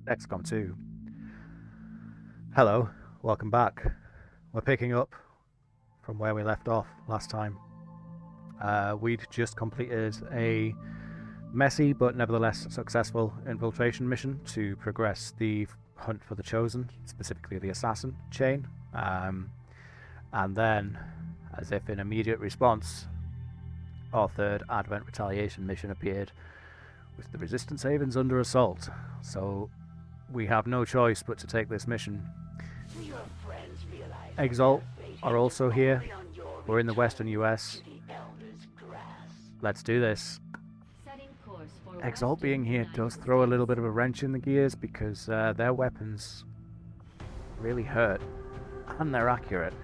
XCOM 2. Hello, welcome back. We're picking up from where we left off last time. We'd just completed a messy but nevertheless successful infiltration mission to progress the hunt for the Chosen, specifically the Assassin chain. And then, as if in immediate response, our third Advent Retaliation mission appeared, with the Resistance Havens under assault. So we have no choice but to take this mission. Exalt are also here. We're in the western US. Let's do this. Exalt being here does throw a little bit of a wrench in the gears because their weapons really hurt and they're accurate.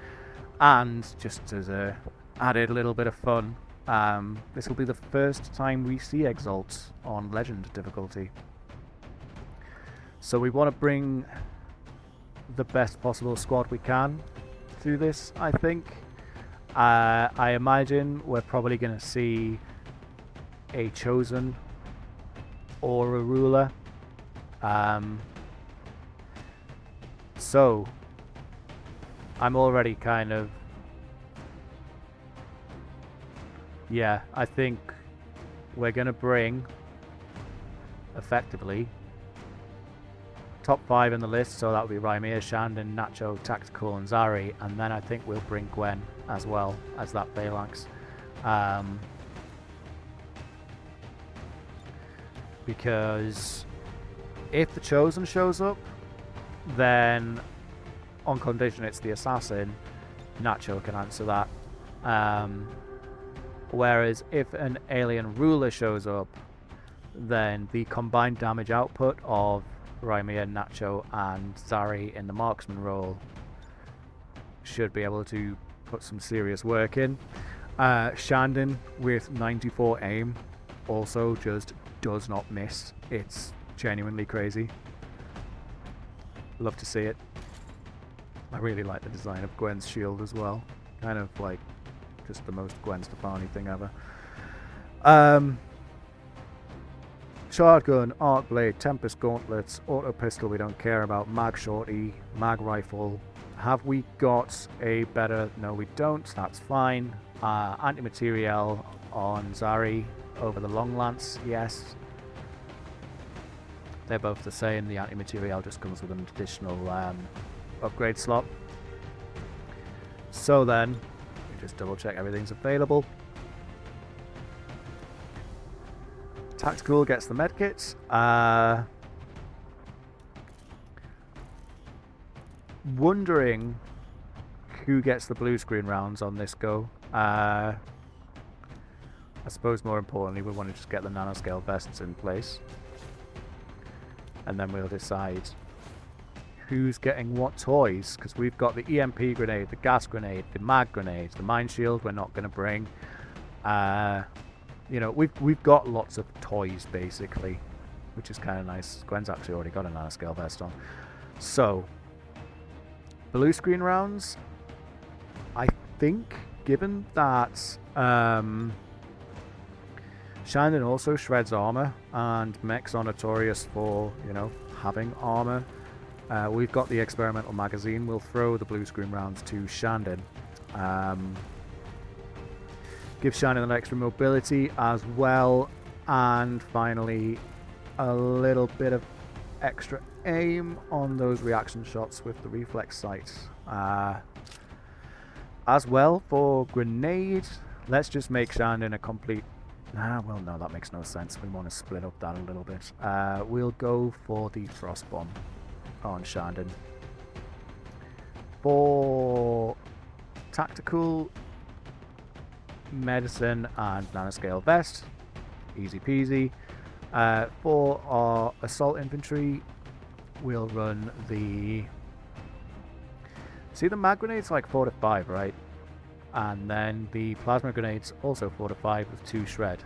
And just as a added little bit of fun, this will be the first time we see Exalt on Legend difficulty. So we want to bring the best possible squad we can through this, I think. I imagine we're probably going to see a Chosen or a Ruler. So I'm already kind of... Yeah, I think we're going to bring, effectively, top 5 in the list, so that would be Rymir, Shandon, Nacho, Tactical, and Zari, and then I think we'll bring Gwen as well as that phalanx. Because if the Chosen shows up, then on condition it's the Assassin, Nacho can answer that. Whereas if an alien ruler shows up, then the combined damage output of Rymir, Nacho, and Zari in the marksman role should be able to put some serious work in. Shandon with 94 aim also just does not miss. It's genuinely crazy. Love to see it. I really like the design of Gwen's shield as well. Kind of like just the most Gwen Stefani thing ever. Shotgun, Arc Blade, Tempest Gauntlets, Auto Pistol we don't care about, Mag Shorty, Mag Rifle. Have we got a better... No we don't, that's fine. Anti-Material on Zari over the Long Lance, yes. They're both the same, the Anti-Material just comes with an additional upgrade slot. So then, just double check everything's available. Tactical gets the medkits. Wondering who gets the blue screen rounds on this go. I suppose more importantly we want to just get the nanoscale vests in place. And then we'll decide who's getting what toys, because we've got the EMP grenade, the gas grenade, the mag grenade, the mine shield we're not going to bring. You know, we've got lots of toys basically, which is kind of nice. Gwen's actually already got a nanoscale vest on. So, blue screen rounds, I think, given that Shandon also shreds armor, and mechs are notorious for, you know, having armor. We've got the experimental magazine. We'll throw the blue screen rounds to Shandon. Give Shandon an extra mobility as well, and finally a little bit of extra aim on those reaction shots with the reflex sights. As well for grenade, let's just make Shandon a complete... well no, that makes no sense. We want to split up that a little bit. We'll go for the frost bomb on Shandon. For tactical, medicine and nanoscale vest, easy peasy. For our assault infantry, we'll run the... See, the mag grenade's like 4 to 5, right? And then the plasma grenade's also 4 to 5 with 2 shred.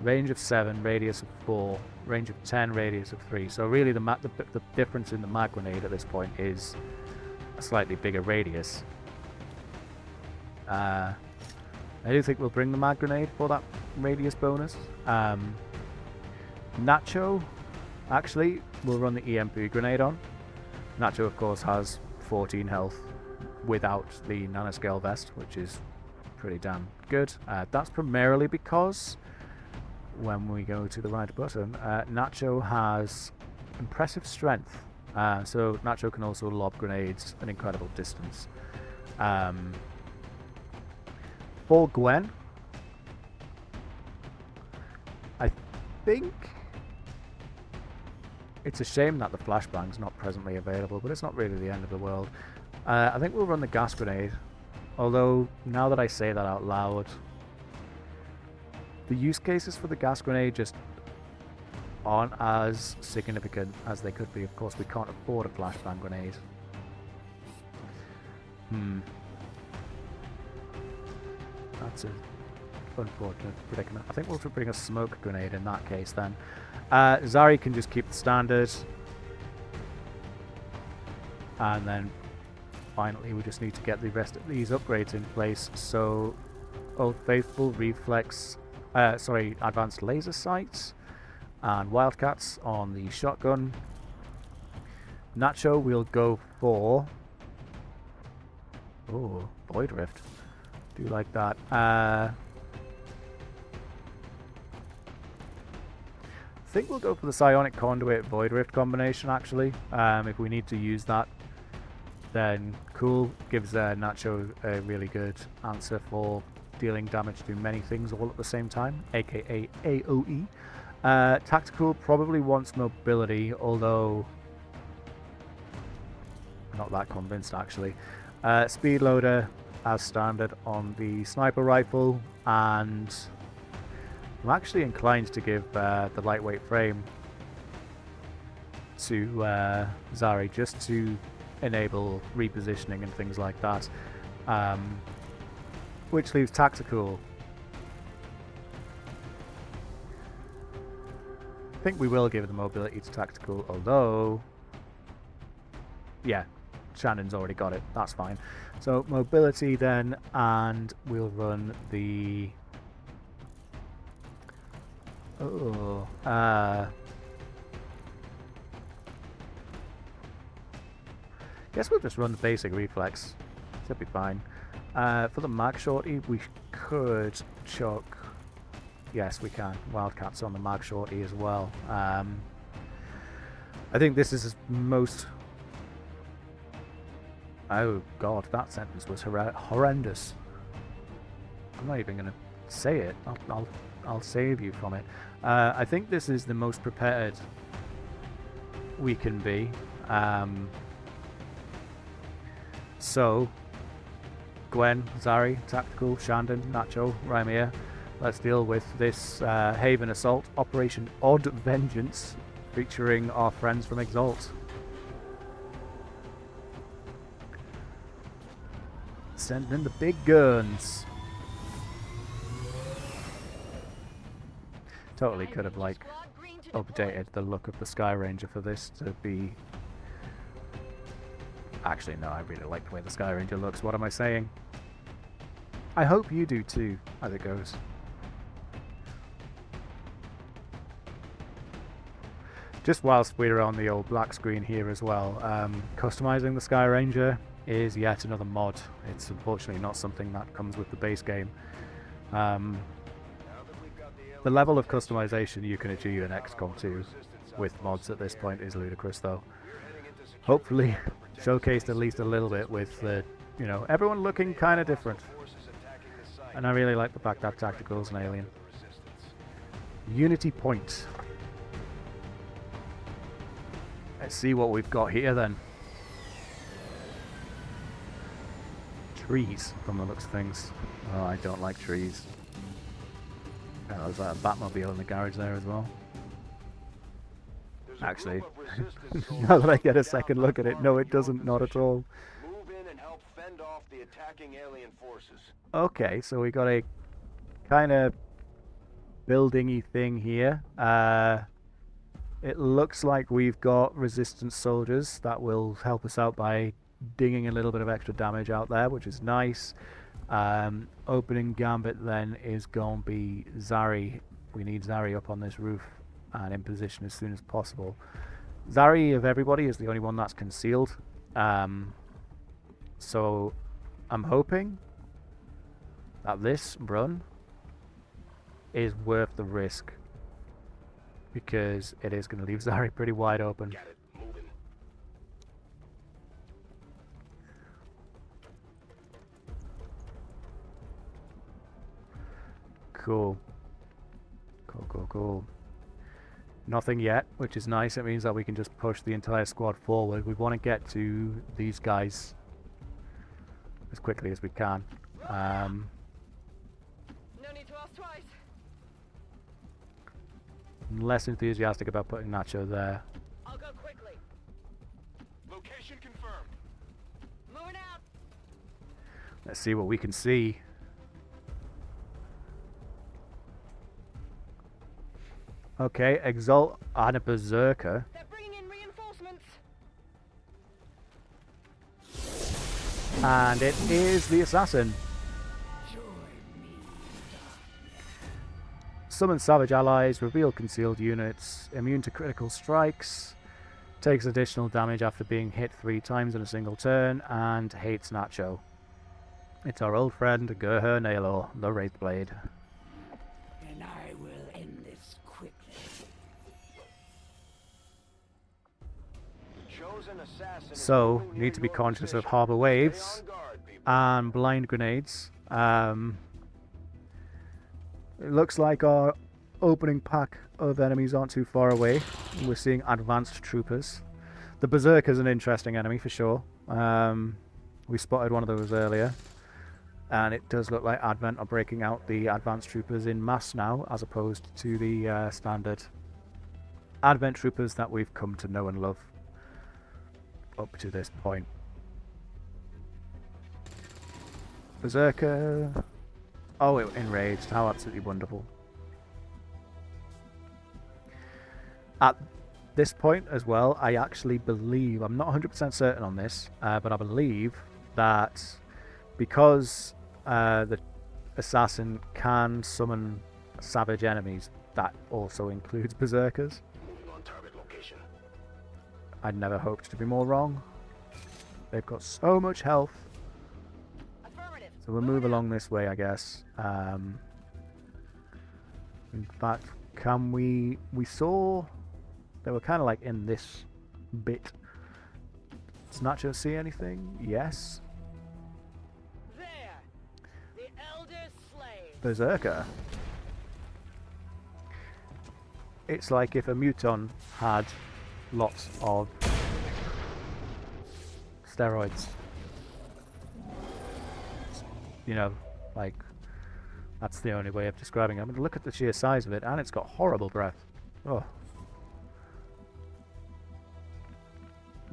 Range of 7, radius of 4, range of 10, radius of 3. So really the difference in the mag grenade at this point is a slightly bigger radius. I do think we'll bring the mag grenade for that radius bonus. Nacho Actually, we'll run the EMP grenade on. Nacho, of course, has 14 health without the nanoscale vest, which is pretty damn good. That's primarily because when we go to the right button, Nacho has impressive strength. So Nacho can also lob grenades an incredible distance. For Gwen, I think it's a shame that the flashbang's not presently available, but it's not really the end of the world. I think we'll run the gas grenade, although now that I say that out loud, the use cases for the gas grenade just aren't as significant as they could be. Of course, we can't afford a flashbang grenade. That's an unfortunate predicament. I think we'll bring a smoke grenade in that case then. Zari can just keep the standard. And then finally we just need to get the rest of these upgrades in place. So Old Faithful, Reflex, Advanced Laser Sights and Wildcats on the shotgun. Nacho we'll go for... oh, Void Rift. Do like that. I think we'll go for the Psionic Conduit Void Rift combination actually. If we need to use that, then cool. Gives Nacho a really good answer for dealing damage to many things all at the same time, aka AoE. Tactical probably wants mobility, although not that convinced actually. Speed loader as standard on the sniper rifle, and I'm actually inclined to give the lightweight frame to Zari just to enable repositioning and things like that, which leaves tactical. I think we will give the mobility to tactical, although yeah, Shannon's already got it, that's fine. So mobility then, and we'll run the guess we'll just run the basic reflex. Should be fine. For the mag shorty, we could chuck. Yes, we can. Wildcats on the mag shorty as well. I think this is most. Oh god, that sentence was horrendous. I'm not even going to say it. I'll save you from it. I think this is the most prepared we can be. So, Gwen, Zari, Tactical, Shandon, Nacho, Rymir. Let's deal with this Haven Assault, Operation Odd Vengeance, featuring our friends from Exalt. Sending in the big guns. Totally could have like updated the look of the Sky Ranger for this to be. Actually, no, I really like the way the Sky Ranger looks. What am I saying? I hope you do too, as it goes. Just whilst we're on the old black screen here as well, customizing the Sky Ranger is yet another mod. It's unfortunately not something that comes with the base game. The level of customization you can achieve in XCOM2 with mods at this point is ludicrous, though. Hopefully showcased at least a little bit with the, you know, everyone looking kind of different. And I really like the fact that Tactical's an alien. Unity Point. Let's see what we've got here then. Trees, from the looks of things. Oh, I don't like trees. Oh, there's a Batmobile in the garage there as well. Actually, now that I get a second look at it, no, it doesn't, not at all. Move in and help fend off the attacking alien forces. Okay, so we got a kind of building-y thing here. It looks like we've got resistance soldiers that will help us out by dinging a little bit of extra damage out there, which is nice. Opening gambit then is going to be Zari. We need Zari up on this roof. and in position as soon as possible. Zari, of everybody, is the only one that's concealed. So I'm hoping that this run is worth the risk, because it is going to leave Zari pretty wide open. Got it. Moving. Cool. Cool. Nothing yet, which is nice. It means that we can just push the entire squad forward. We want to get to these guys as quickly as we can. No need to ask twice. I'm less enthusiastic about putting Nacho there. I'll go quickly. Location confirmed. Moving out. Let's see what we can see. Okay, Exalt and a Berserker. They're bringing in reinforcements. And it is the Assassin. Summon savage allies, reveal concealed units, immune to critical strikes, takes additional damage after being hit 3 times in a single turn, and hates Nacho. It's our old friend Gerher Nailor, the Wraithblade. And I will end this quickly. Chosen assassin is So, moving near need to be your conscious of position. Harbor Waves Stay on guard, people. and blind grenades. It looks like our opening pack of enemies aren't too far away. We're seeing advanced troopers. The Berserker is an interesting enemy for sure. We spotted one of those earlier. And it does look like Advent are breaking out the advanced troopers in mass now, as opposed to the standard Advent troopers that we've come to know and love up to this point. Berserker. Oh, it enraged. How absolutely wonderful. At this point as well, I actually believe, I'm not 100% certain on this, but I believe that because the assassin can summon savage enemies, that also includes berserkers. Moving on target location. I'd never hoped to be more wrong. They've got so much health. Affirmative. So we'll move along this way, I guess. In fact, can we saw they were kind of like in this bit. Does Nacho see anything? Yes. There. The Elder Slave. Berserker. It's like if a Muton had lots of steroids. You know, like, that's the only way of describing it. I mean, look at the sheer size of it, and it's got horrible breath. Oh.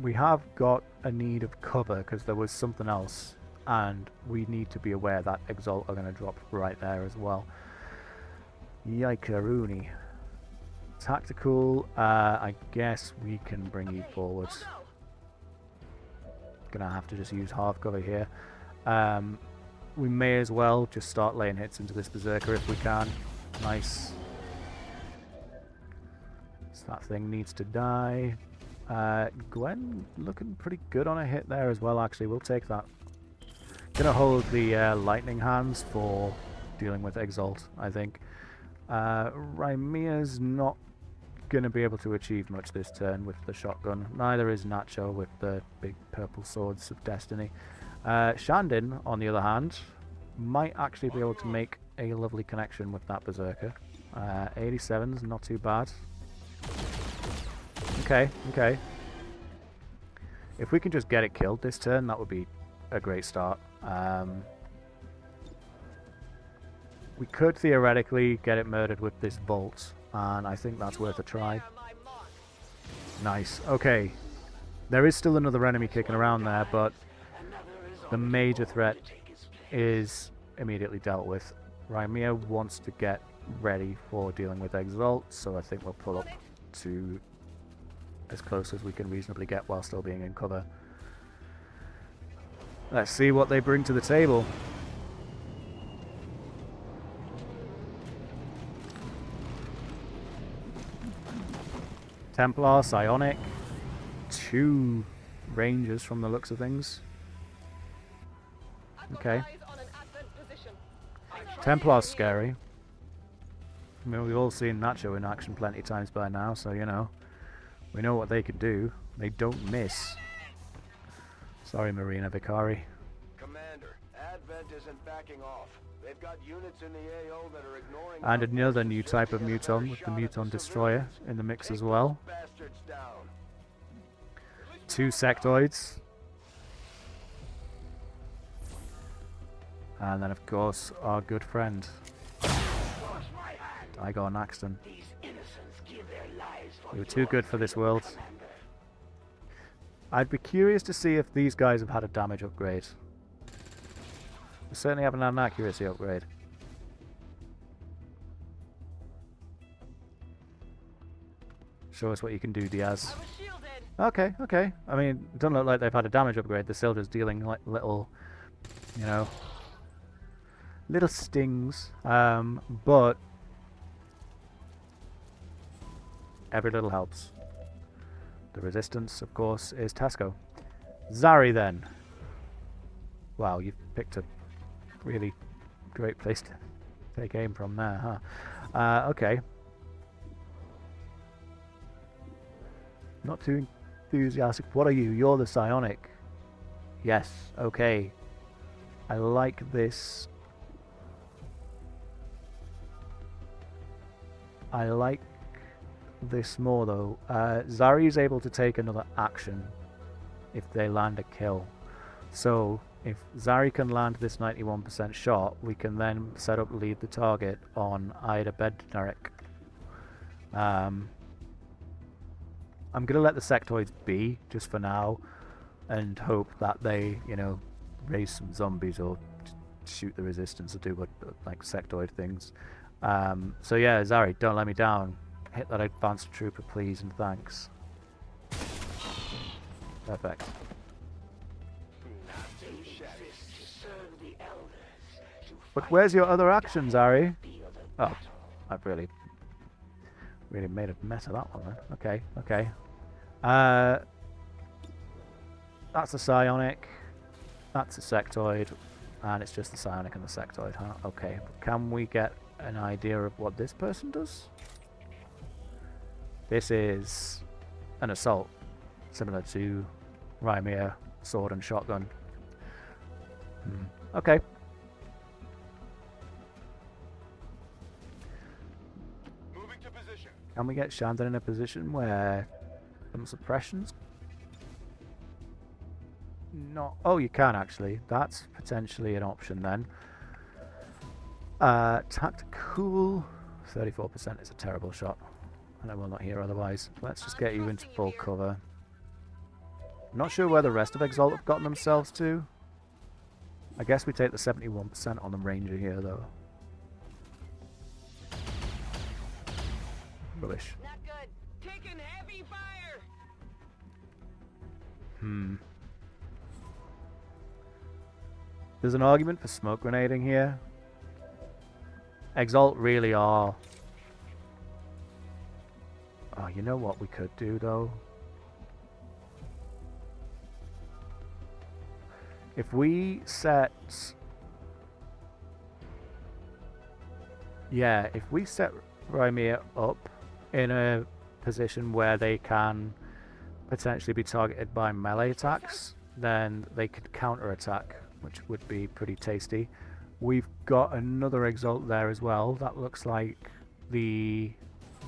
We have got a need of cover, because there was something else, and we need to be aware that Exalt are going to drop right there as well. Yikaruni. Tactical, I guess we can bring you forward. I'll go. Gonna have to just use half cover here. We may as well just start laying hits into this Berserker if we can. Nice. So that thing needs to die. Gwen looking pretty good on a hit there as well, actually. We'll take that. Gonna hold the lightning hands for dealing with Exalt, I think. Raimia's not gonna be able to achieve much this turn with the shotgun. Neither is Nacho with the big purple swords of destiny. Shandin, on the other hand, might actually be able to make a lovely connection with that Berserker. 87's not too bad. Okay. If we can just get it killed this turn, that would be a great start. We could theoretically get it murdered with this bolt, and I think that's worth a try. Bear my mark. Nice. Okay. There is still another enemy kicking around there, but the major threat is immediately dealt with. Raimia wants to get ready for dealing with Exalt, so I think we'll pull up to as close as we can reasonably get while still being in cover. Let's see what they bring to the table. Templar, Psionic, 2 Rangers from the looks of things. I've got Okay. eyes on an advent position. Templar's scary. I mean, we've all seen Nacho in action plenty of times by now, so you know, we know what they can do. They don't miss. Sorry, Marina Vicari. Commander, Advent isn't backing off. They've got units in the AO that are ignoring... And our another forces new just type to of get a Muton better with the shot at Muton the Destroyer civilians. in the mix Take as well. those bastards down. 2 Sectoids. And then, of course, our good friend, Igor Naxton. These innocents give their lives for We were too good for this world. I'd be curious to see if these guys have had a damage upgrade. We certainly haven't had an accuracy upgrade. Show us what you can do, Diaz. I was shielded. Okay, okay. I mean, it doesn't look like they've had a damage upgrade. They're still just dealing like little, you know, little stings. But every little helps. The resistance, of course, is Tasco. Zari, then. Wow, you've picked a really great place to take aim from there, huh? Okay. Not too enthusiastic. What are you? You're the Psionic. Yes, okay. I like this. I like this more though. Zari is able to take another action if they land a kill. So if Zari can land this 91% shot, we can then set up lead the target on Ida Bednarek. I'm going to let the sectoids be just for now and hope that they, you know, raise some zombies or shoot the resistance or do what like sectoid things. So yeah, Zari, don't let me down. Hit that advanced trooper, please, and thanks. Perfect. But where's your other action, Zari? Oh, I've really made a mess of that one, then. Okay, okay. That's a Psionic. That's a Sectoid. And it's just the Psionic and the Sectoid, huh? Okay, but can we get an idea of what this person does? This is an assault, similar to Rymir, sword and shotgun. Okay. Moving to position. Can we get Shandon in a position where some suppressions? No. Oh, you can actually. That's potentially an option then. Tactical, 34% is a terrible shot. And I will not hear otherwise. Let's just get you into full cover. I'm not sure where the rest of Exalt have gotten themselves to. I guess we take the 71% on the Ranger here, though. Rubbish. Not good. Taking heavy fire. There's an argument for smoke grenading here. Exalt really are... Oh, you know what we could do, though? If we set... Yeah, if we set Rymir up in a position where they can potentially be targeted by melee attacks, then they could counter-attack, which would be pretty tasty. We've got another Exalt there as well. That looks like the...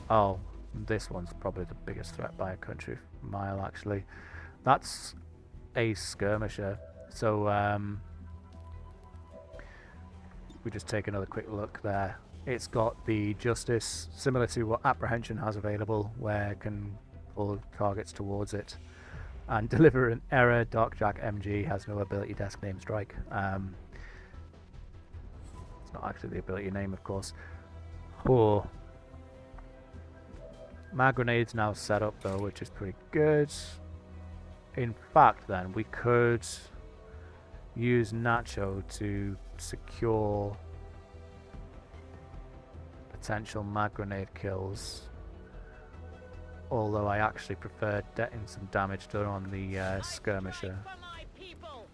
Oh, this one's probably the biggest threat by a country mile, actually. That's a skirmisher. So, we just take another quick look there. It's got the Justice, similar to what Apprehension has available, where it can pull targets towards it and deliver an error. Darkjack MG has no ability desk name strike. It's not actually the ability name, of course. Oh. Mag Grenade's now set up, though, which is pretty good. In fact, then, we could use Nacho to secure potential mag grenade kills, although I actually prefer getting some damage done on the skirmisher. For my people.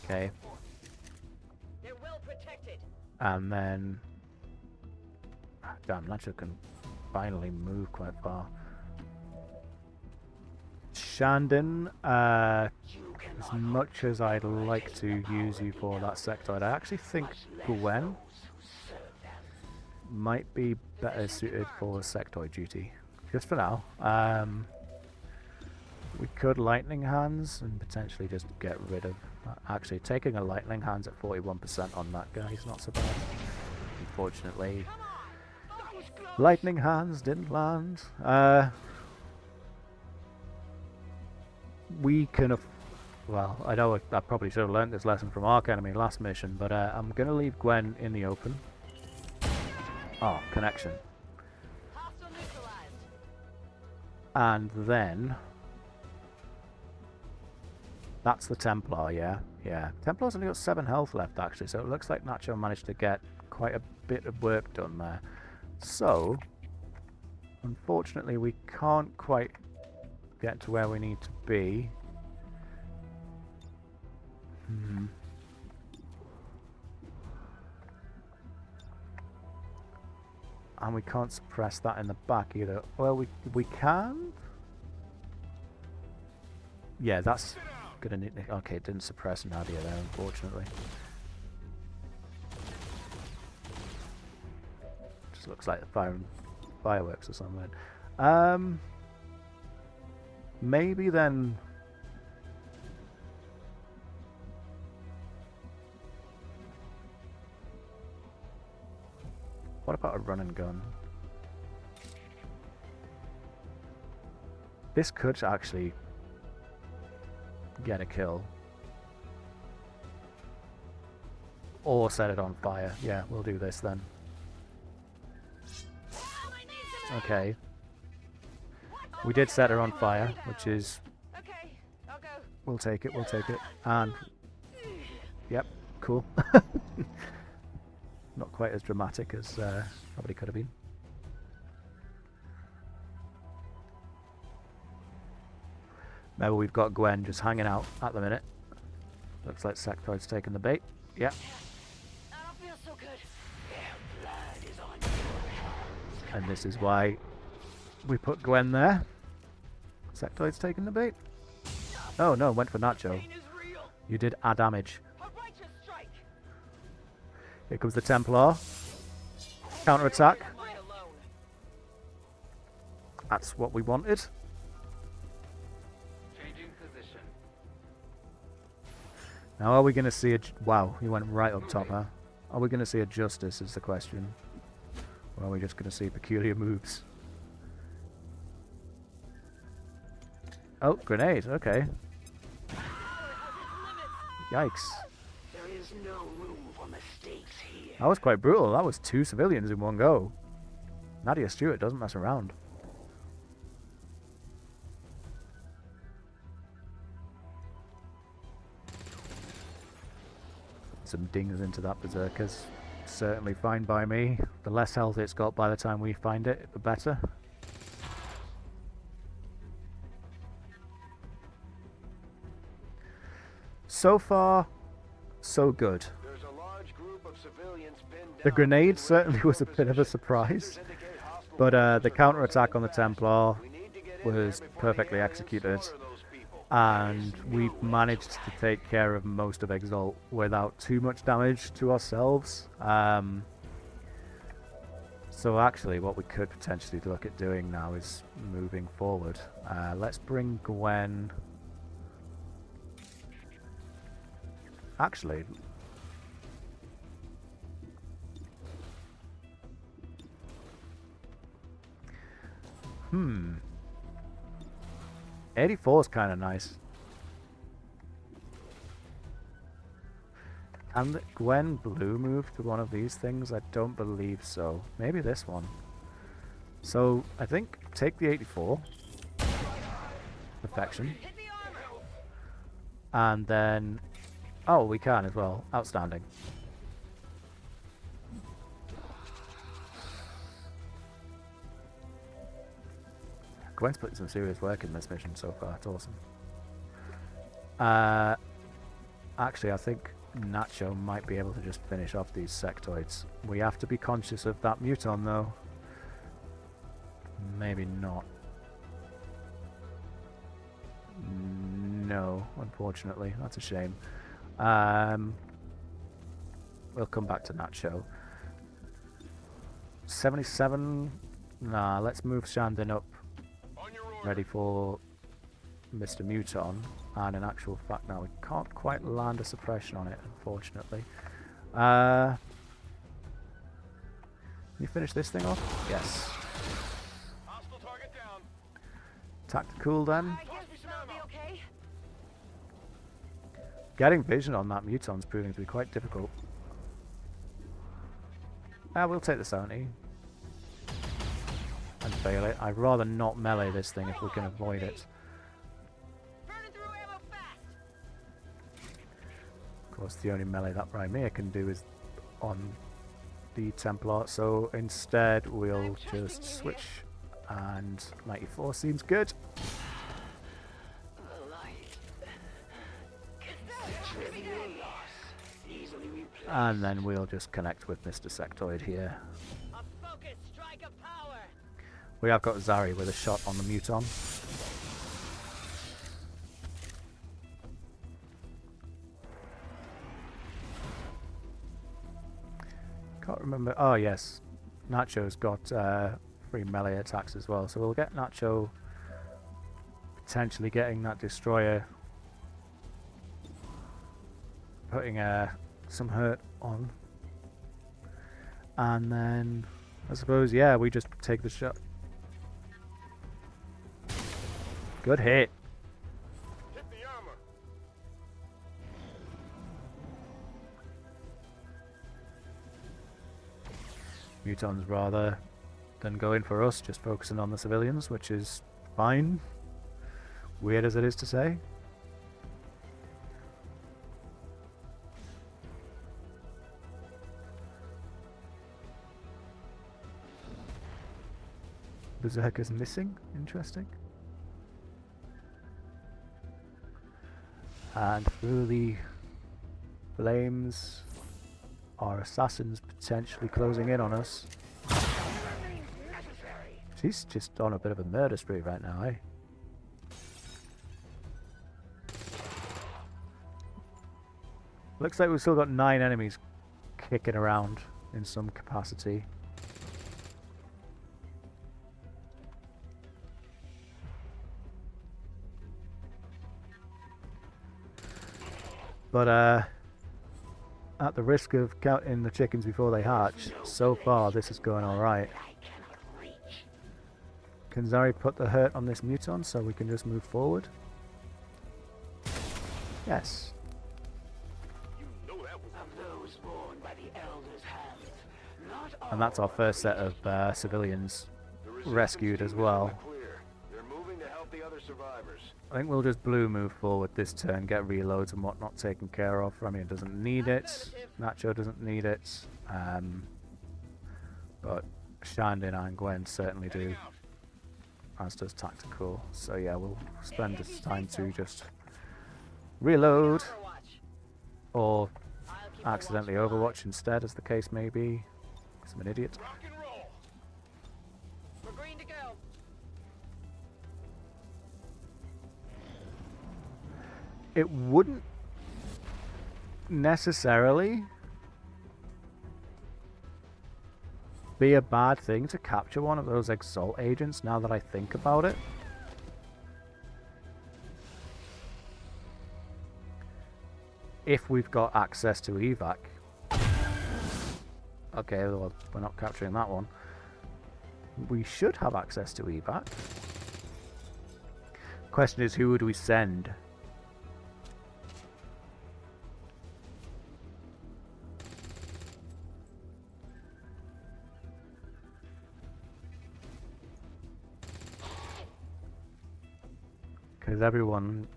Okay, They're well protected. and then... Damn, Nacho can finally move quite far. Shandon, as much as I'd like to use you for that sectoid, I actually think Gwen might be better suited for sectoid duty. Just for now. We could lightning hands and potentially just get rid of... Actually, taking a lightning hands at 41% on that guy is not so bad. Unfortunately, lightning hands didn't land. We can... Well, I know I probably should have learned this lesson from Arc Enemy last mission, but I'm going to leave Gwen in the open. Oh, connection. Hostile neutralized. And then... That's the Templar, yeah. Yeah. Templar's only got 7 health left, actually, so it looks like Nacho managed to get quite a bit of work done there. So, unfortunately, we can't quite get to where we need to be. And we can't suppress that in the back either. Well, we can? Yeah, that's gonna need... Okay, it didn't suppress Nadia there, unfortunately. Just looks like they're firing fireworks or something. Maybe then... What about a run and gun? This could actually get a kill. Or set it on fire. Yeah, we'll do this then. Okay. We did set her on fire, which is... Okay, I'll go. We'll take it, we'll take it. And... Yep, cool. Not quite as dramatic as probably could have been. Maybe we've got Gwen just hanging out at the minute. Looks like Sectoid's taking the bait. Yep. I don't feel so good. Blood is on your hands. And this is why we put Gwen there. Sectoid's taking the bait. Oh no, went for Nacho. Pain is real. You did a damage. A righteous strike. Here comes the Templar. Counter-attack. Fight alone. That's what we wanted. Changing position. Now are we going to see a... Wow, he went right up top, huh? Are we going to see a Justice is the question. Or are we just going to see peculiar moves? Oh, grenade, okay. Yikes. There is no room for mistakes here. That was quite brutal. That was 2 civilians in one go. Nadia Stewart doesn't mess around. Some dings into that Berserker's certainly fine by me. The less health it's got by the time we find it, the better. So far, so good. There's a large group of civilians pinned The down grenade in certainly regular was a bit of a positions. surprise, Figures indicate hostile but the forces are counter-attack on the closing Templar fast. We need to get in was there before the perfectly aliens executed, slaughter those people. and we've managed to take care of most of Exalt without too much damage to ourselves. So actually what we could potentially look at doing now is moving forward. Let's bring Gwen... Actually... Hmm. 84 is kind of nice. Can Gwen blue move to one of these things? I don't believe so. Maybe this one. So, I think take the 84. Perfection. Hit the armor. And then... Oh, we can as well. Outstanding. Gwen's putting some serious work in this mission so far. It's awesome. Actually, I think Nacho might be able to just finish off these sectoids. We have to be conscious of that muton, though. Maybe not. No, unfortunately. That's a shame. We'll come back to Nacho. 77. Nah, let's move Shandon up. Ready for Mr. Muton. And in actual fact, now we can't quite land a suppression on it, unfortunately. Can you finish this thing off? Yes. Hostile target down. Tactical then. I guess that'll be okay. Getting vision on that muton's proving to be quite difficult. We'll take the 70. And fail it. I'd rather not melee this thing if we can avoid it. Burning through ammo fast. Of course, the only melee that Rymir can do is on the Templar, so instead we'll just switch, and 94 seems good. And then we'll just connect with Mr. Sectoid here. A focus strike of power. We have got Zari with a shot on the Muton. Can't remember. Oh yes, Nacho's got free melee attacks as well, so we'll get Nacho potentially getting that destroyer, putting some hurt on, and then I suppose, yeah, we just take the shot. Good hit. Hit the armor. Mutons, rather than going for us, just focusing on the civilians, which is fine. Weird as it is to say. Berserker's missing. Interesting. And through the flames, our assassins potentially closing in on us. She's just on a bit of a murder spree right now, eh? Looks like we've still got 9 enemies kicking around in some capacity. But at the risk of counting the chickens before they hatch, so far this is going alright. Can Zari put the hurt on this muton so we can just move forward? Yes. And that's our first set of civilians rescued as well. They're moving to help the other survivors. I think we'll just blue move forward this turn, get reloads and whatnot taken care of. Remy doesn't need it. Nacho doesn't need it. But Shandin and Gwen certainly do. As does Tactical. So yeah, we'll spend this time to just reload. Or accidentally Overwatch instead, as the case may be. 'Cause I'm an idiot. Rock and roll. We're green to go. It wouldn't necessarily be a bad thing to capture one of those Exalt agents now that I think about it. If we've got access to evac. Okay, well, we're not capturing that one. We should have access to evac. Question is, who would we send? Because everyone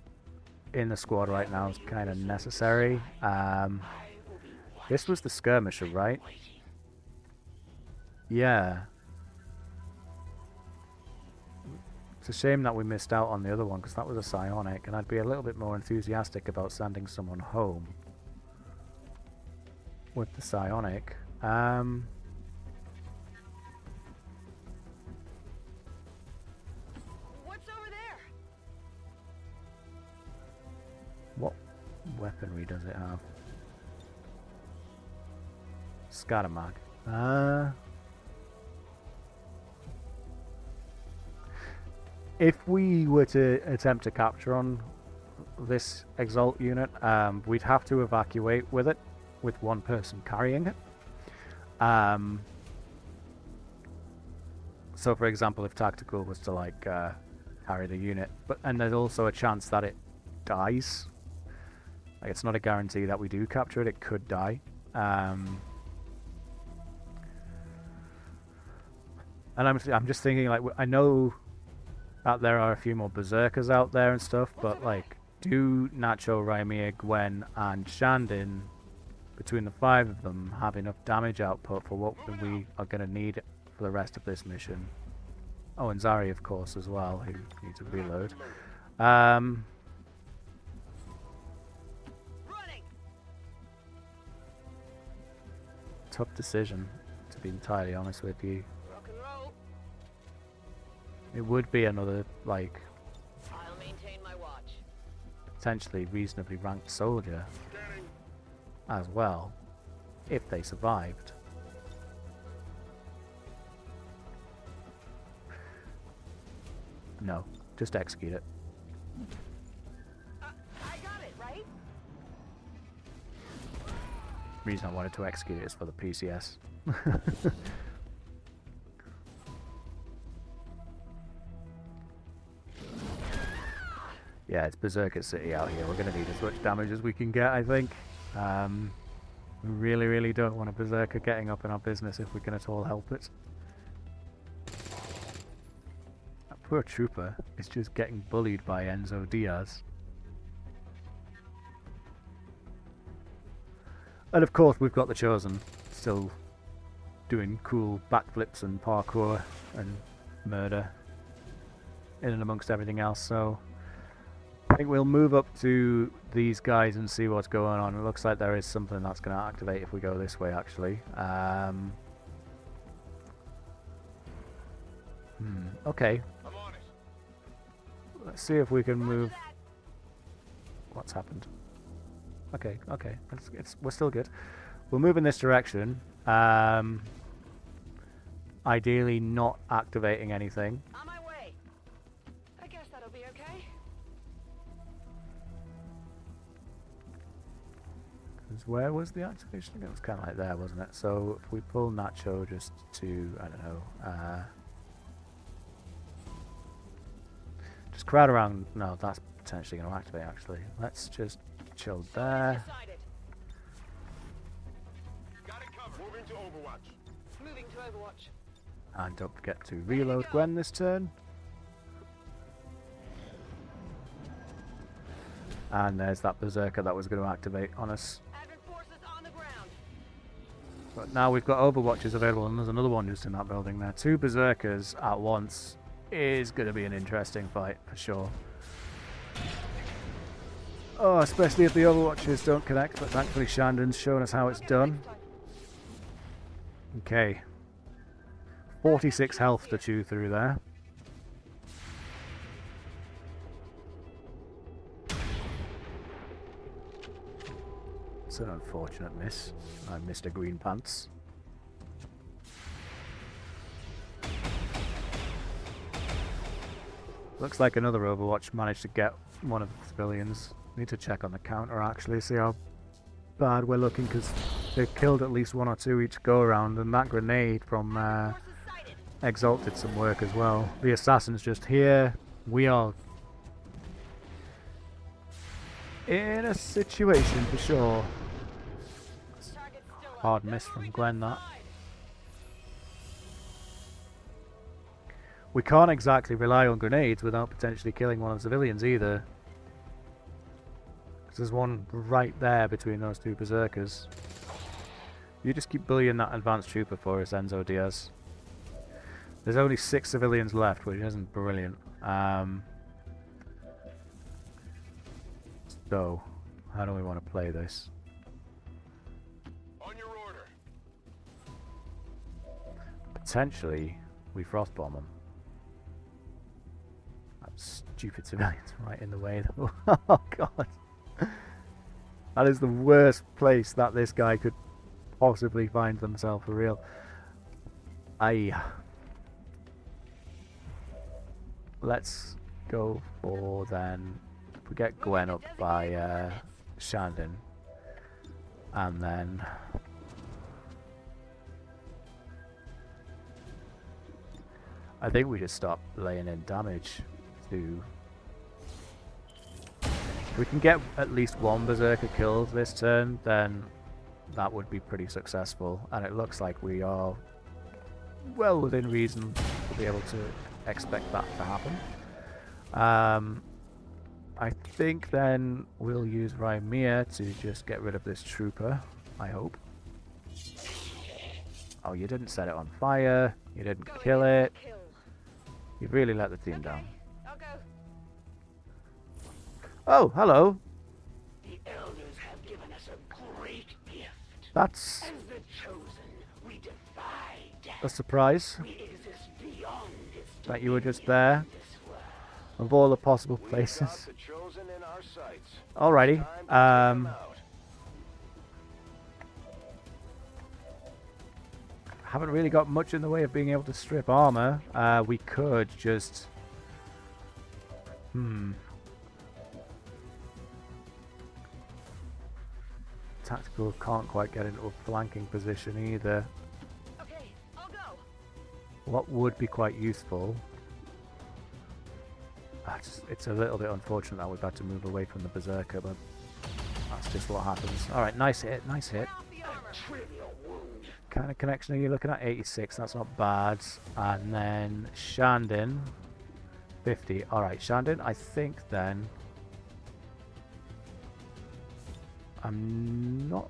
in the squad right now is kind of necessary. This was the skirmisher, right? Yeah. It's a shame that we missed out on the other one, because that was a psionic, and I'd be a little bit more enthusiastic about sending someone home with the psionic. What's over there? What weaponry does it have? Scatter mag. If we were to attempt to capture on this Exalt unit, we'd have to evacuate with it, with one person carrying it. So for example, if Tactical was to like carry the unit, and there's also a chance that it dies. Like, it's not a guarantee that we do capture it, it could die. And I'm just thinking, like, I know that there are a few more Berserkers out there and stuff, but like, do Nacho, Raimir, Gwen, and Shandin, between the 5 of them, have enough damage output for what we are going to need for the rest of this mission? Oh, and Zari, of course, as well, who needs a reload. Tough decision, to be entirely honest with you. Rock and roll. It would be another, like, I'll maintain my watch. potentially reasonably ranked soldier as well, if they survived. No, just execute it. I got it, right? Reason I wanted to execute it is for the PCS. Yeah, it's Berserker City out here. We're going to need as much damage as we can get, I think. We really, really don't want a Berserker getting up in our business if we can at all help it. That poor trooper is just getting bullied by Enzo Diaz. And of course, we've got the Chosen still doing cool backflips and parkour and murder in and amongst everything else, so I think we'll move up to these guys and see what's going on. It looks like there is something that's going to activate if we go this way, actually. Okay. Let's see if we can move. What's happened? Okay, okay. We're still good. We'll move in this direction. Ideally not activating anything. On my way. I guess that'll be okay. Because where was the activation? It was kind of like there, wasn't it? So if we pull Nacho just to, I don't know, just crowd around. No, that's potentially going to activate, actually. Let's just chill there. Decided. Got it covered. Moving to Overwatch. Moving to Overwatch. And don't forget to reload Gwen this turn. And there's that Berserker that was going to activate on us. Advent forces on the ground. But now we've got Overwatches available, and there's another one just in that building there. 2 Berserkers at once is going to be an interesting fight, for sure. Oh, especially if the Overwatches don't connect, but thankfully Shandon's shown us how it's done. Okay. 46 health to chew through there. It's an unfortunate miss. I missed a green pants. Looks like another Overwatch managed to get one of the civilians. Need to check on the counter actually, see how bad we're looking, because they've killed at least 1 or 2 each go around, and that grenade from Exalt did some work as well. The assassin's just here. We are in a situation for sure. Hard miss from Gwen, that. We can't exactly rely on grenades without potentially killing one of the civilians either. There's one right there between those 2 Berserkers. You just keep bullying that advanced trooper for us, Enzo Diaz. There's only 6 civilians left, which isn't brilliant. So, how do we want to play this? On your order. Potentially, we frostbomb them. That stupid civilians right in the way. Oh god. That is the worst place that this guy could possibly find themselves for real. Let's go for then. We get Gwen up by Shandon, and then I think we just stop laying in damage to. If we can get at least one Berserker killed this turn, then that would be pretty successful, and it looks like we are well within reason to be able to expect that to happen. I think then we'll use Rymir to just get rid of this trooper, I hope. Oh, you didn't set it on fire, you didn't kill it. You really let the team down. I'll go. Oh, hello. The elders have given us a great gift. That's As the chosen, we defy death. a surprise We exist beyond its that you were just there this world. of all the possible We've got places. the chosen in our sights. Alrighty. Time to take 'em out. Haven't really got much in the way of being able to strip armor. We could just... Tactical can't quite get into a flanking position either. Okay, I'll go. What would be quite useful... It's a little bit unfortunate that we've had to move away from the Berserker, but that's just what happens. Alright, nice hit, nice hit. Off the armor. Trivial wound. Kind of connection are you looking at? 86, that's not bad. And then Shandon, 50. Alright, Shandon, I think then... I'm not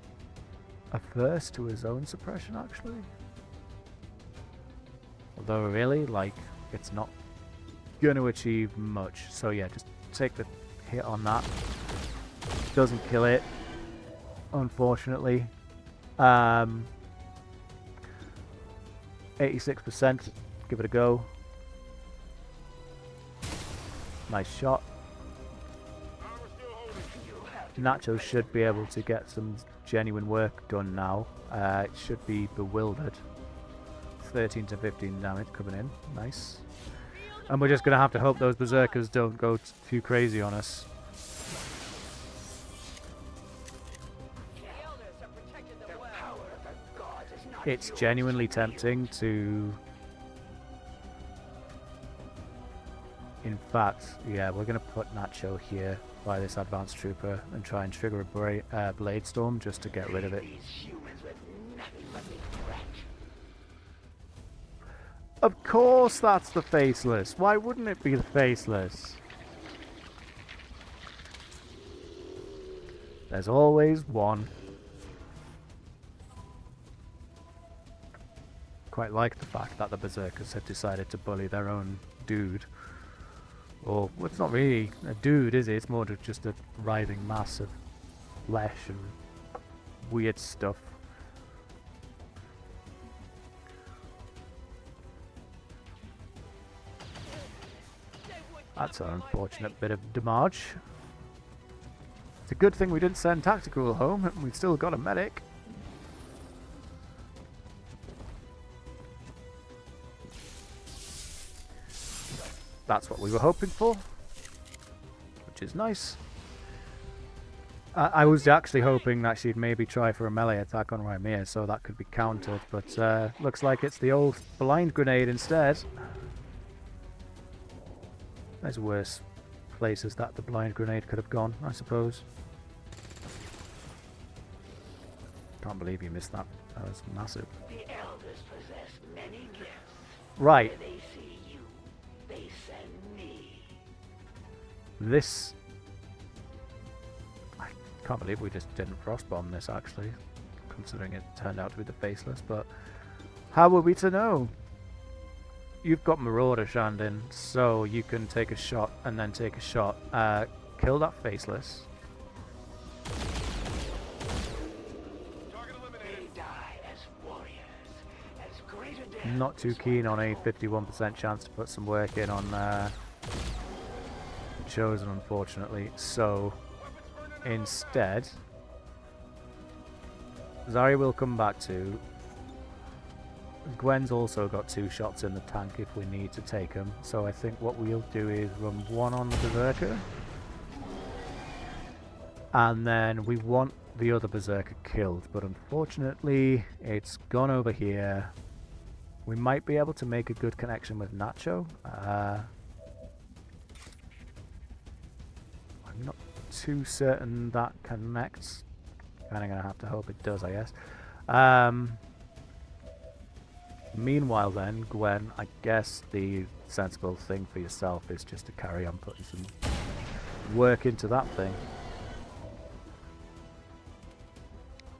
averse to his own suppression, actually. Although, really, like, it's not going to achieve much. So, yeah, just take the hit on that. Doesn't kill it, unfortunately. 86%. Give it a go. Nice shot. Nacho should be able to get some genuine work done now. It should be bewildered. 13 to 15 damage coming in. Nice. And we're just going to have to hope those Berserkers don't go too crazy on us. The elders have protected the well. Power of the gods is not It's yours genuinely to tempting to... In fact, yeah, we're going to put Nacho here by this advanced trooper and try and trigger a blade storm just to get rid of it. These humans with nothing but regret. Of course that's the Faceless. Why wouldn't it be the Faceless? There's always one. Quite like the fact that the Berserkers have decided to bully their own dude. Or, well, it's not really a dude, is it? It's more just a writhing mass of flesh and weird stuff. That's an unfortunate bit of damage. It's a good thing we didn't send Tactical home, and we've still got a medic. That's what we were hoping for, which is nice. I was actually hoping that she'd maybe try for a melee attack on Rymir, so that could be countered, but looks like it's the old blind grenade instead. There's worse places that the blind grenade could have gone, I suppose. Can't believe you missed that. That was massive. The elders possess many gifts. Right. When they see you, they send me. This... I can't believe we just didn't frostbomb this, actually, considering it turned out to be the Faceless, but how were we to know? you've got Marauder, Shandin, so you can take a shot and then take a shot. Kill that Faceless. They die as warriors, as greater death. Not too keen on a 51% chance to put some work in on Chosen, unfortunately. So instead, Zari will come back to. Gwen's also got 2 shots in the tank if we need to take him. So I think what we'll do is run 1 on the Berserker. And then we want the other Berserker killed. But unfortunately, it's gone over here. We might be able to make a good connection with Nacho. I'm not too certain that connects. Kind of going to have to hope it does, I guess. Meanwhile then, Gwen, I guess the sensible thing for yourself is just to carry on putting some work into that thing.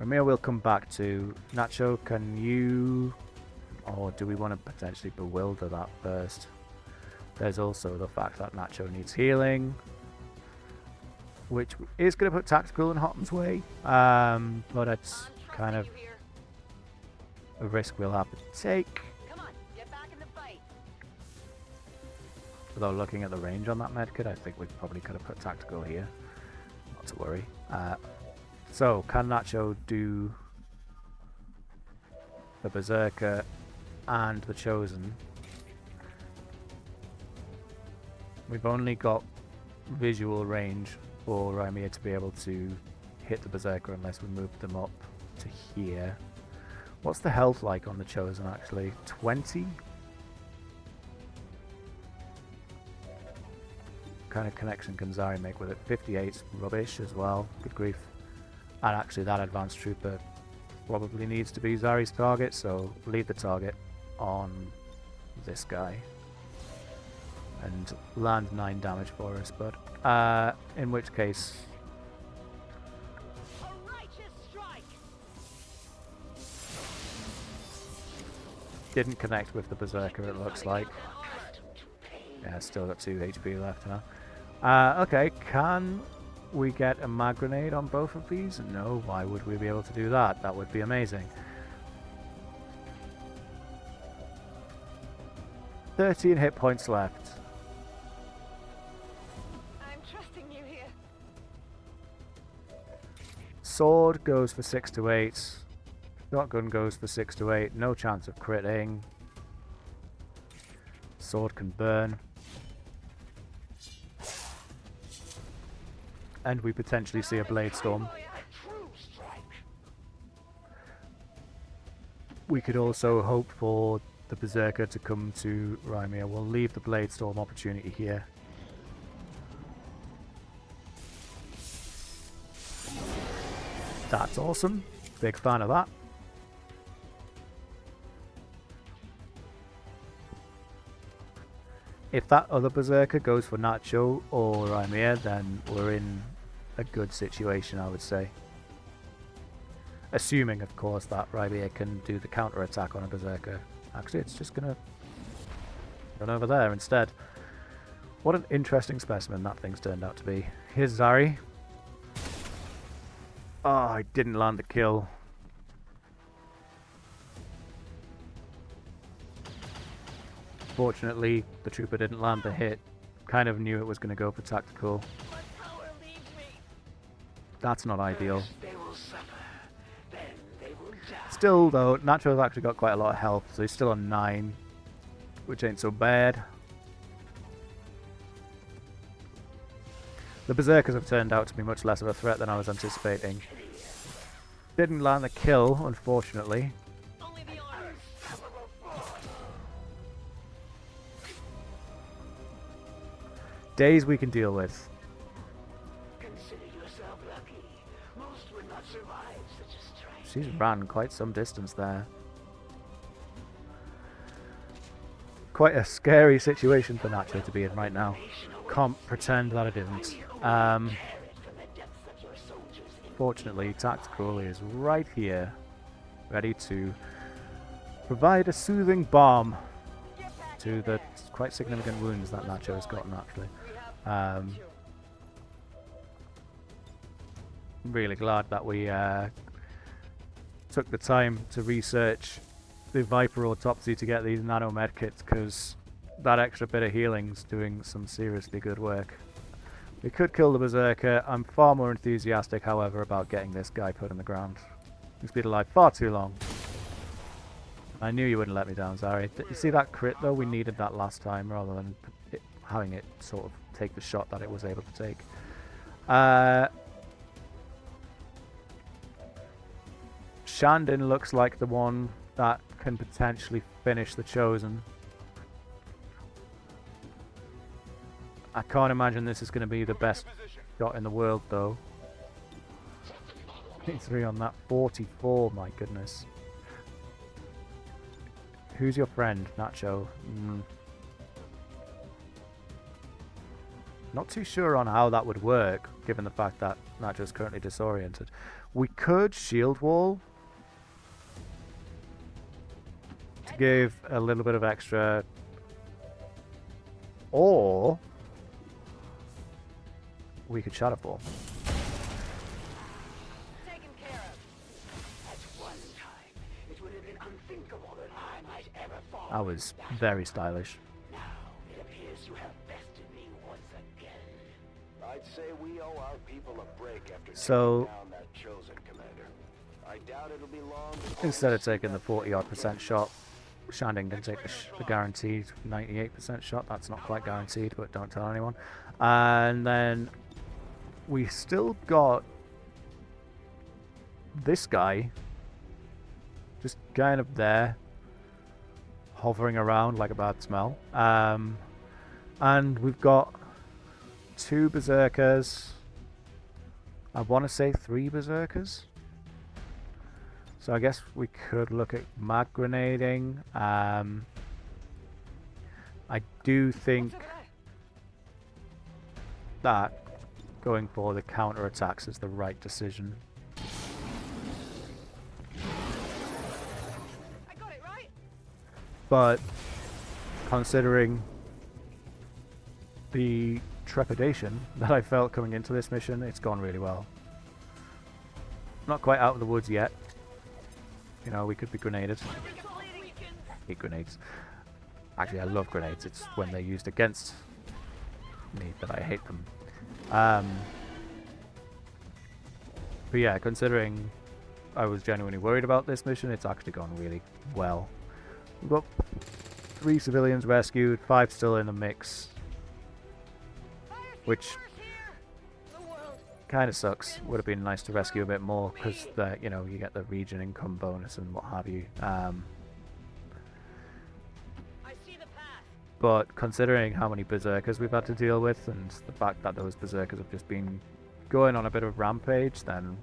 Ramir will come back to. Nacho, can you... Or do we want to potentially bewilder that first? There's also the fact that Nacho needs healing, which is going to put Tactical in Hotton's way, but it's kind of a risk we'll have to take. Come on, get back in the fight. Although looking at the range on that medkit, I think we probably could have put Tactical here. Not to worry. So, can Nacho do the Berserker and the Chosen? We've only got visual range for Rymir to be able to hit the Berserker unless we move them up to here. What's the health like on the Chosen actually? 20? What kind of connection can Zari make with it? 58's rubbish as well. Good grief. And actually that advanced trooper probably needs to be Zari's target, so leave the target on this guy. And land 9 damage for us, but in which case... A righteous strike. Didn't connect with the Berserker, it looks like. Yeah, still got 2 HP left now. Okay, can we get a mag grenade on both of these? No, why would we be able to do that? That would be amazing. 13 hit points left. I'm trusting you here. Sword goes for 6 to 8. Shotgun goes for 6 to 8. No chance of critting. Sword can burn. And we potentially see a Blade Storm. We could also hope for the Berserker to come to Rymir. We'll leave the Blade Storm opportunity here. That's awesome. Big fan of that. If that other Berserker goes for Nacho or Rymir, then we're in a good situation, I would say. Assuming, of course, that Rymir can do the counter attack on a Berserker. Actually, it's just gonna run over there instead. What an interesting specimen that thing's turned out to be. Here's Zari. Oh, I didn't land the kill. Fortunately, the trooper didn't land the hit. Kind of knew it was going to go for tactical. My power leaves me. That's not ideal. They will suffer, then they will die. Still, though, Nacho's actually got quite a lot of health, so he's still on 9, which ain't so bad. The Berserkers have turned out to be much less of a threat than I was anticipating. Didn't land the kill, unfortunately. Only the honors. Days we can deal with. Consider yourself lucky. Most would not survive such a strike. She's ran quite some distance there. Quite a scary situation for Nacho to be in right now. Can't pretend that it isn't. Fortunately, Tactical is right here, ready to provide a soothing balm to the quite significant wounds that Nacho has gotten, actually. Really glad that we took the time to research the Viper Autopsy to get these nano medkits, because that extra bit of healing's doing some seriously good work. We could kill the Berserker. I'm far more enthusiastic, however, about getting this guy put in the ground. He's been alive far too long. I knew you wouldn't let me down, Zari. You see that crit, though? We needed that last time, rather than having it sort of take the shot that it was able to take. Shandin looks like the one that can potentially finish the Chosen. I can't imagine this is going to be the best shot in the world, though. 23 on that. 44, my goodness. Who's your friend, Nacho? Not too sure on how that would work, given the fact that Nacho's currently disoriented. We could shield wall to give a little bit of extra, or we could shadow ball. Taken care of. At one time, it would have been unthinkable that I might ever fall. That was very stylish. Now it appears you have bested me once again. I'd say we owe our people a break after So, taking down that Chosen commander. I doubt it'll be long before instead of taking the 40-odd% shot, Shanding can take the guaranteed 98% shot. That's not quite guaranteed, but don't tell anyone. And then we still got this guy just kind of there, hovering around like a bad smell. And we've got 2 Berserkers. I want to say 3 Berserkers. So I guess we could look at mag grenading. I do think that going for the counter attacks is the right decision. I got it right. But considering the trepidation that I felt coming into this mission, it's gone really well. Not quite out of the woods yet. You know, we could be grenaded. Hate grenades. Actually, I love grenades. It's when they're used against me that I hate them. But yeah, considering I was genuinely worried about this mission, it's actually gone really well. We've got 3 civilians rescued, 5 still in the mix, which kind of sucks. Would have been nice to rescue a bit more, because you know, you get the region income bonus and what have you. But considering how many Berserkers we've had to deal with, and the fact that those Berserkers have just been going on a bit of a rampage, then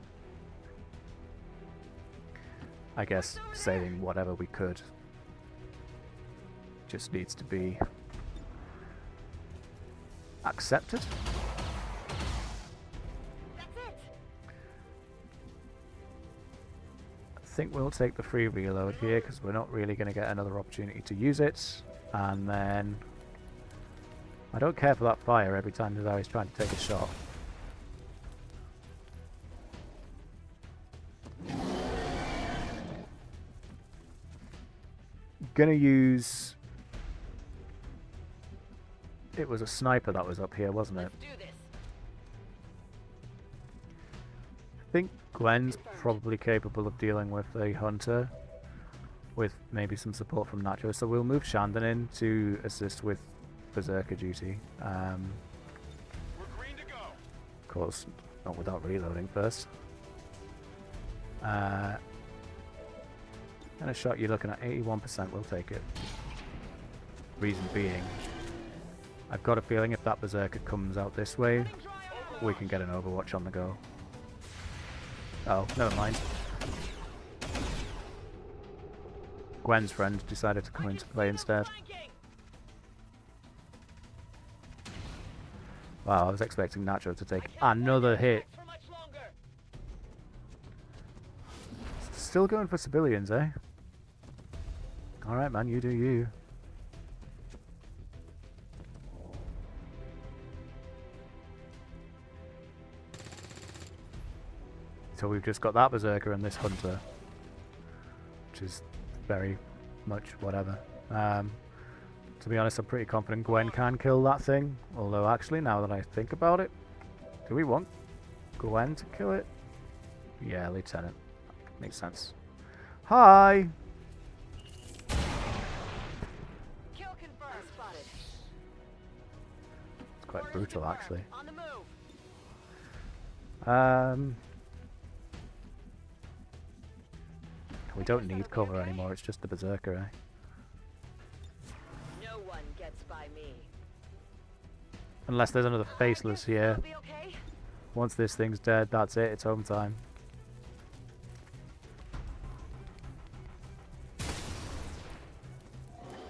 I guess saving whatever we could just needs to be accepted. I think we'll take the free reload here, because we're not really going to get another opportunity to use it. And then I don't care for that fire every time that I was trying to take a shot. Gonna use... It was a sniper that was up here, wasn't it? Let's do this. I think Gwen's probably capable of dealing with a hunter, with maybe some support from Nacho. So we'll move Shandon in to assist with Berserker duty. we're green to go. Of course, not without reloading first. And a shot you're looking at 81%, we'll take it. Reason being, I've got a feeling if that Berserker comes out this way, we can get an Overwatch on the go. Oh, never mind. Gwen's friend decided to come into play instead. Wow, I was expecting Nacho to take another hit. Still going for civilians, eh? Alright man, you do you. until we've just got that Berserker and this Hunter, which is very much whatever. To be honest, I'm pretty confident Gwen can kill that thing, although actually, now that I think about it, do we want Gwen to kill it? Yeah, Lieutenant. Makes sense. Hi! Kill confirmed. Spotted. It's quite Orders brutal, confirmed. actually. On the move. We don't need cover anymore, it's just the Berserker, eh? No one gets by me. Unless there's another Faceless here. Be okay? Once this thing's dead, that's it, it's home time.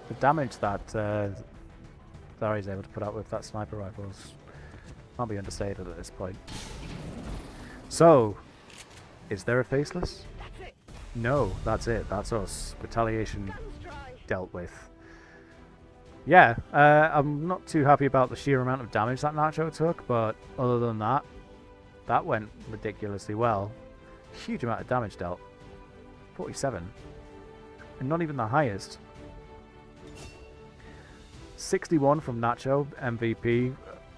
The damage that Zari's able to put out with that sniper rifle can't be understated at this point. So, is there a Faceless? That's it. No, that's it. That's us. Retaliation Guns dry. dealt with. Yeah, I'm not too happy about the sheer amount of damage that Nacho took, but other than that, that went ridiculously well. Huge amount of damage dealt. 47. And not even the highest. 61 from Nacho, MVP,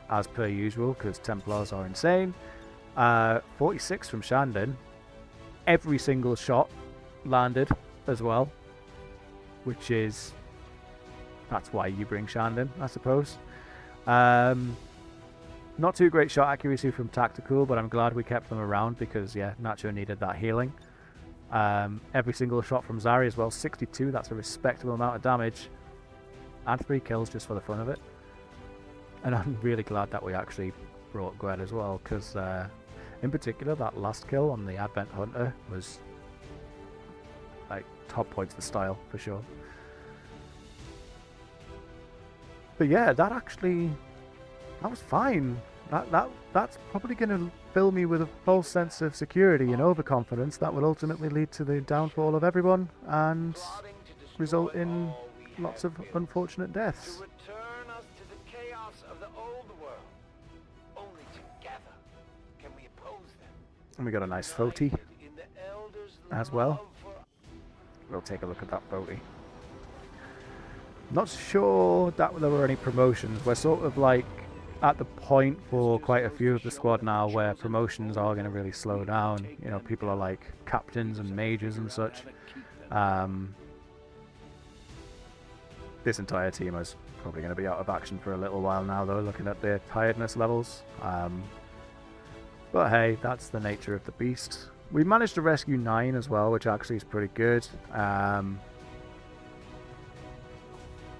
as per usual, because Templars are insane. 46 from Shandon. Every single shot landed as well, which is... that's why you bring Shandon, I suppose. Not too great shot accuracy from Tactical, but I'm glad we kept them around because, yeah, Nacho needed that healing. Every single shot from Zari as well, 62, that's a respectable amount of damage. And 3 kills just for the fun of it. And I'm really glad that we actually brought Gwen as well, because in particular that last kill on the Advent Hunter was like top points for style, for sure. But yeah, that was fine. That's probably going to fill me with a false sense of security and overconfidence that will ultimately lead to the downfall of everyone and result in lots of unfortunate deaths. To return us to the chaos of the old world. Only together can we oppose them. And we got a nice Foti In the elders' as well. love for We'll take a look at that Foti. Not sure that there were any promotions. We're sort of like at the point for quite a few of the squad now where promotions are going to really slow down. You know, people are like captains and majors and such. This entire team is probably going to be out of action for a little while now, though, looking at their tiredness levels. But hey, that's the nature of the beast. We managed to rescue 9 as well, which actually is pretty good.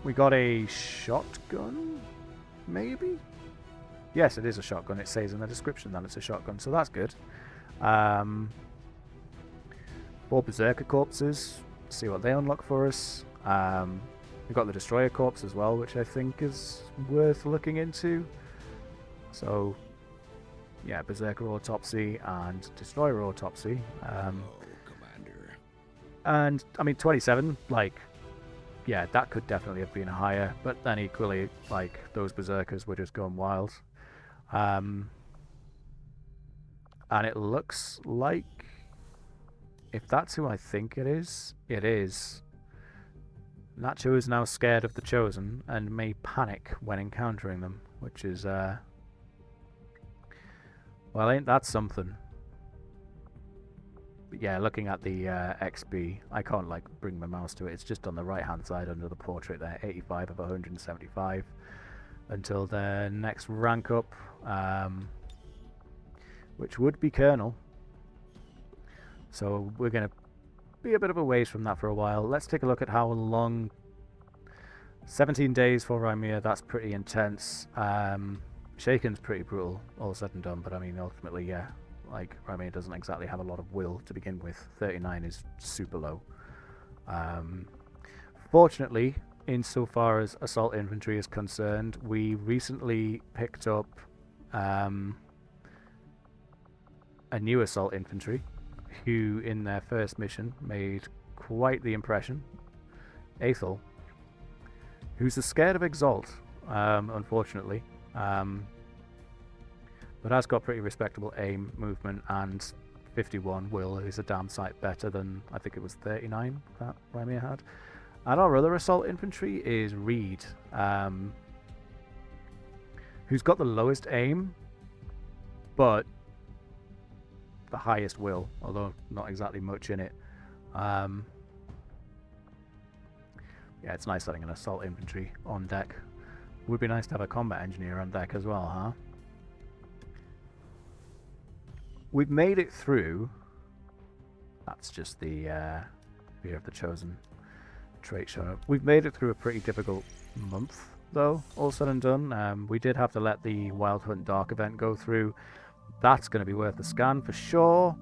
We got a shotgun, maybe? Yes, it is a shotgun. It says in the description that it's a shotgun, so that's good. 4 Berserker corpses. See what they unlock for us. We've got the Destroyer corpse as well, which I think is worth looking into. So, yeah, Berserker Autopsy and Destroyer Autopsy. Commander. And, I mean, 27, like... yeah, that could definitely have been higher, but then equally, like, those Berserkers were just going wild. And it looks like, if that's who I think it is, Nacho is now scared of the Chosen and may panic when encountering them, which is, well, ain't that something? But yeah, looking at the XP, I can't like bring my mouse to it. It's just on the right hand side under the portrait there, 85 of 175 until the next rank up, which would be Colonel. So we're going to be a bit of a ways from that for a while. Let's take a look at how long. 17 days for Rymir, that's pretty intense. Shaken's pretty brutal, all said and done, but I mean, ultimately, yeah. Like, Rymir doesn't exactly have a lot of will to begin with. 39 is super low. Fortunately, insofar as assault infantry is concerned, we recently picked up a new assault infantry, who in their first mission made quite the impression. Aethel, who's scared of Exalt, unfortunately. But has got pretty respectable aim, movement, and 51 will is a damn sight better than, I think it was 39 that Remy had. And our other assault infantry is Reed, who's got the lowest aim, but the highest will, although not exactly much in it. Yeah, it's nice having an assault infantry on deck. Would be nice to have a combat engineer on deck as well, huh? We've made it through. That's just the Fear of the Chosen trait showing up. We've made it through a pretty difficult month, though, all said and done. We did have to let the Wild Hunt Dark event go through. That's going to be worth a scan for sure.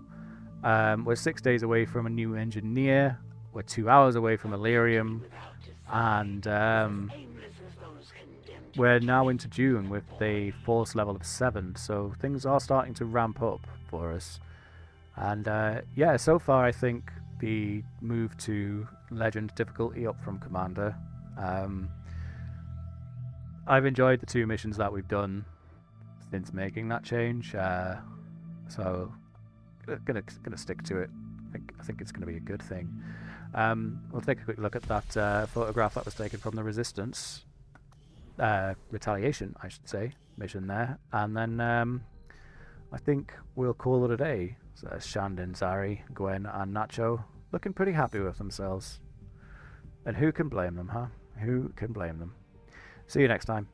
We're 6 days away from a new engineer. We're 2 hours away from Illyrium. And we're now into June with a force level of 7. So things are starting to ramp up for us. And yeah, so far I think the move to Legend difficulty up from Commander. I've enjoyed the 2 missions that we've done since making that change, so gonna stick to it. I think it's gonna be a good thing. We'll take a quick look at that photograph that was taken from the Resistance Retaliation, I should say, mission there, and then I think we'll call it a day. So Shandon, Zari, Gwen, and Nacho looking pretty happy with themselves, and who can blame them, huh? Who can blame them? See you next time.